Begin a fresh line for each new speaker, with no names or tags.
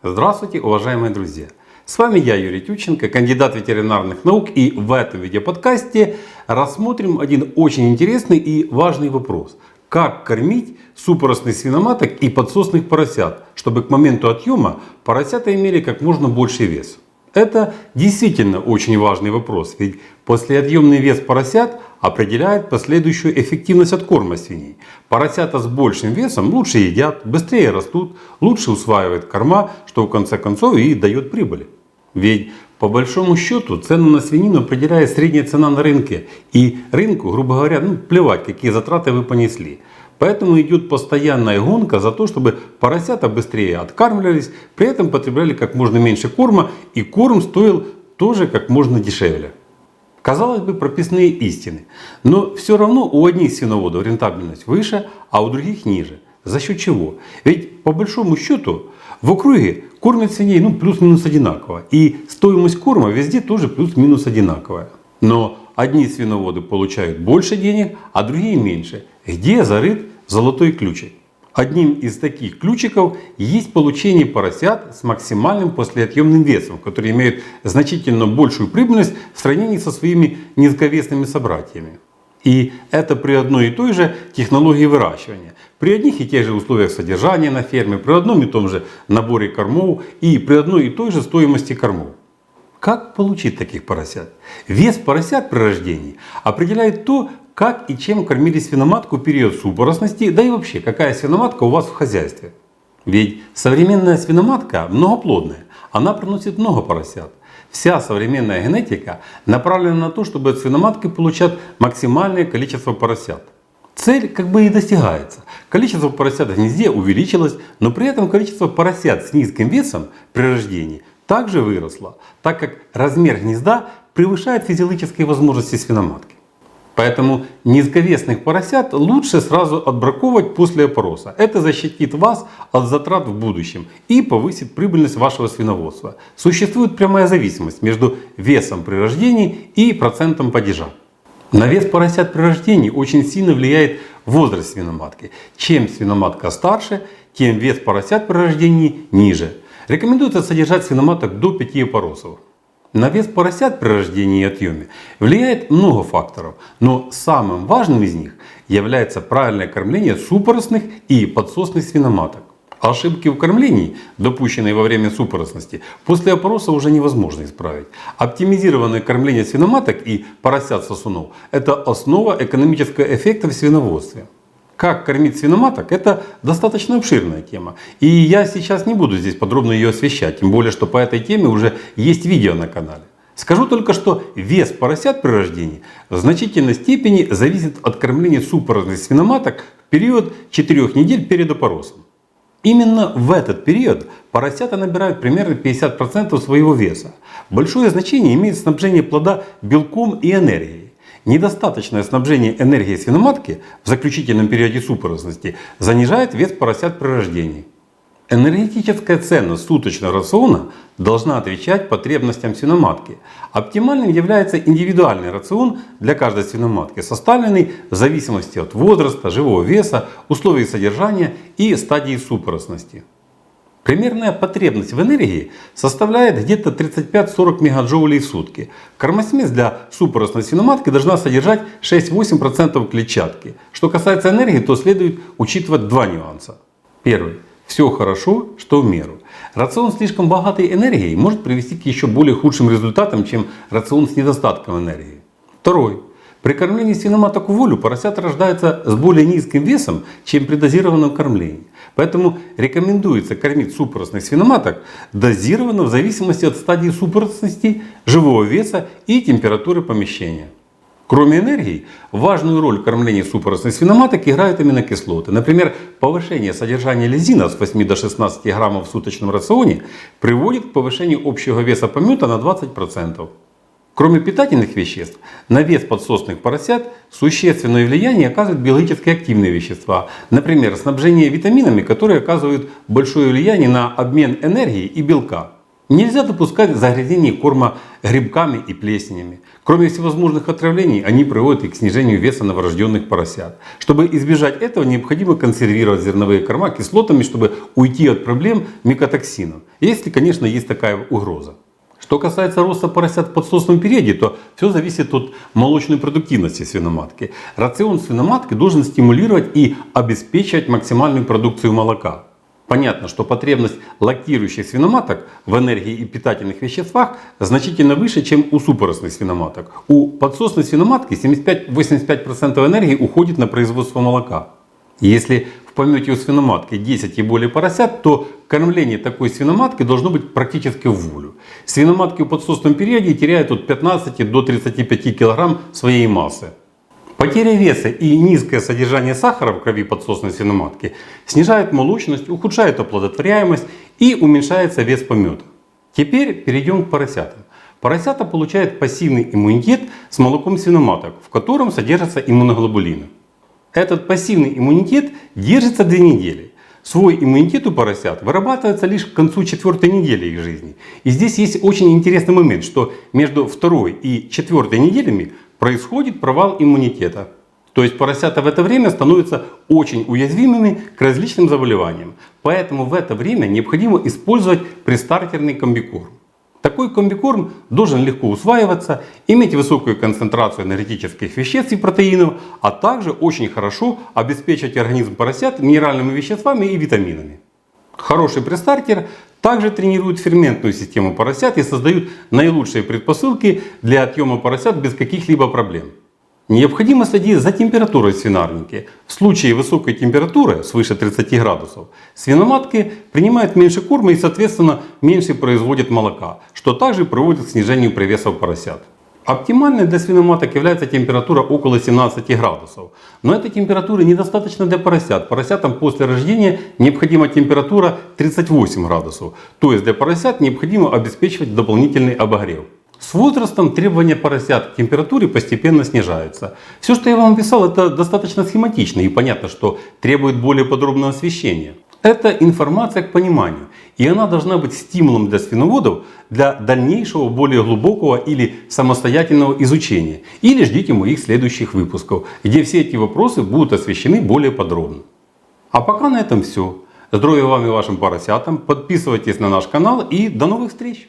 Здравствуйте, уважаемые друзья! С вами я, Юрий Тютченко, кандидат ветеринарных наук, и в этом видеоподкасте рассмотрим один очень интересный и важный вопрос. Как кормить супоросных свиноматок и подсосных поросят, чтобы к моменту отъема поросята имели как можно больший вес? Это действительно очень важный вопрос, ведь послеотъемный вес поросят определяет последующую эффективность откорма свиней. Поросята с большим весом лучше едят, быстрее растут, лучше усваивают корма, что в конце концов и дает прибыль. Ведь по большому счету цену на свинину определяет средняя цена на рынке. И рынку, грубо говоря, плевать, какие затраты вы понесли. Поэтому идет постоянная гонка за то, чтобы поросята быстрее откармливались, при этом потребляли как можно меньше корма, и корм стоил тоже как можно дешевле. Казалось бы, прописные истины. Но все равно у одних свиноводов рентабельность выше, а у других ниже. За счет чего? Ведь по большому счету в округе кормят свиней плюс-минус одинаково. И стоимость корма везде тоже плюс-минус одинаковая. Но одни свиноводы получают больше денег, а другие меньше. Где зарыт золотой ключик? Одним из таких ключиков есть получение поросят с максимальным послеотъемным весом, которые имеют значительно большую прибыльность в сравнении со своими низковесными собратьями. И это при одной и той же технологии выращивания. При одних и тех же условиях содержания на ферме, при одном и том же наборе кормов и при одной и той же стоимости кормов. Как получить таких поросят? Вес поросят при рождении определяет то, как и чем кормили свиноматку в период супоросности, да и вообще, какая свиноматка у вас в хозяйстве. Ведь современная свиноматка многоплодная, она приносит много поросят. Вся современная генетика направлена на то, чтобы от свиноматки получать максимальное количество поросят. Цель как бы и достигается. Количество поросят в гнезде увеличилось, но при этом количество поросят с низким весом при рождении также выросло, так как размер гнезда превышает физиологические возможности свиноматки. Поэтому низковесных поросят лучше сразу отбраковывать после опороса. Это защитит вас от затрат в будущем и повысит прибыльность вашего свиноводства. Существует прямая зависимость между весом при рождении и процентом падежа. На вес поросят при рождении очень сильно влияет возраст свиноматки. Чем свиноматка старше, тем вес поросят при рождении ниже. Рекомендуется содержать свиноматок до 5 опоросов. На вес поросят при рождении и отъеме влияет много факторов, но самым важным из них является правильное кормление супоросных и подсосных свиноматок. Ошибки в кормлении, допущенные во время супоросности, после опороса уже невозможно исправить. Оптимизированное кормление свиноматок и поросят-сосунов – это основа экономического эффекта в свиноводстве. Как кормить свиноматок – это достаточно обширная тема. И я сейчас не буду здесь подробно ее освещать, тем более, что по этой теме уже есть видео на канале. Скажу только, что вес поросят при рождении в значительной степени зависит от кормления супоросных свиноматок в период 4 недель перед опоросом. Именно в этот период поросята набирают примерно 50% своего веса. Большое значение имеет снабжение плода белком и энергией. Недостаточное снабжение энергией свиноматки в заключительном периоде супоросности занижает вес поросят при рождении. Энергетическая ценность суточного рациона должна отвечать потребностям свиноматки. Оптимальным является индивидуальный рацион для каждой свиноматки, составленный в зависимости от возраста, живого веса, условий содержания и стадии супоросности. Примерная потребность в энергии составляет где-то 35-40 мегаджоулей в сутки. Кормосмесь для супоросной свиноматки должна содержать 6-8% клетчатки. Что касается энергии, то следует учитывать два нюанса. Первый. Все хорошо, что в меру. Рацион слишком богатой энергией может привести к еще более худшим результатам, чем рацион с недостатком энергии. Второй. При кормлении свиноматок в волю поросята рождаются с более низким весом, чем при дозированном кормлении. Поэтому рекомендуется кормить супоросных свиноматок дозированно в зависимости от стадии супоросности, живого веса и температуры помещения. Кроме энергии, важную роль в кормлении супоросных свиноматок играют аминокислоты. Например, повышение содержания лизина с 8 до 16 граммов в суточном рационе приводит к повышению общего веса помета на 20%. Кроме питательных веществ, на вес подсосных поросят существенное влияние оказывают биологически активные вещества. Например, снабжение витаминами, которые оказывают большое влияние на обмен энергии и белка. Нельзя допускать загрязнение корма грибками и плесенями. Кроме всевозможных отравлений, они приводят и к снижению веса новорожденных поросят. Чтобы избежать этого, необходимо консервировать зерновые корма кислотами, чтобы уйти от проблем микотоксинов. Если, конечно, есть такая угроза. Что касается роста поросят в подсосном периоде, то все зависит от молочной продуктивности свиноматки. Рацион свиноматки должен стимулировать и обеспечивать максимальную продукцию молока. Понятно, что потребность лактирующих свиноматок в энергии и питательных веществах значительно выше, чем у супоросных свиноматок. У подсосной свиноматки 75-85% энергии уходит на производство молока. Если в помете у свиноматки 10 и более поросят, то кормление такой свиноматки должно быть практически в волю. Свиноматки в подсосном периоде теряют от 15 до 35 кг своей массы. Потеря веса и низкое содержание сахара в крови подсосной свиноматки снижает молочность, ухудшает оплодотворяемость и уменьшается вес помета. Теперь перейдем к поросятам. Поросята получают пассивный иммунитет с молоком свиноматок, в котором содержатся иммуноглобулины. Этот пассивный иммунитет держится 2 недели. Свой иммунитет у поросят вырабатывается лишь к концу 4-й недели их жизни. И здесь есть очень интересный момент, что между 2-й и 4-й неделями происходит провал иммунитета. То есть поросята в это время становятся очень уязвимыми к различным заболеваниям. Поэтому в это время необходимо использовать престартерный комбикорм. Такой комбикорм должен легко усваиваться, иметь высокую концентрацию энергетических веществ и протеинов, а также очень хорошо обеспечивать организм поросят минеральными веществами и витаминами. Хороший престартер также тренирует ферментную систему поросят и создает наилучшие предпосылки для отъема поросят без каких-либо проблем. Необходимо следить за температурой свинарники. В случае высокой температуры, свыше 30 градусов, свиноматки принимают меньше корма и, соответственно, меньше производят молока, что также приводит к снижению привесов поросят. Оптимальной для свиноматок является температура около 17 градусов. Но этой температуры недостаточно для поросят. Поросятам после рождения необходима температура 38 градусов. То есть для поросят необходимо обеспечивать дополнительный обогрев. С возрастом требования поросят к температуре постепенно снижаются. Все, что я вам описал, это достаточно схематично и понятно, что требует более подробного освещения. Это информация к пониманию, и она должна быть стимулом для свиноводов для дальнейшего, более глубокого или самостоятельного изучения. Или ждите моих следующих выпусков, где все эти вопросы будут освещены более подробно. А пока на этом все. Здоровья вам и вашим поросятам, подписывайтесь на наш канал и до новых встреч!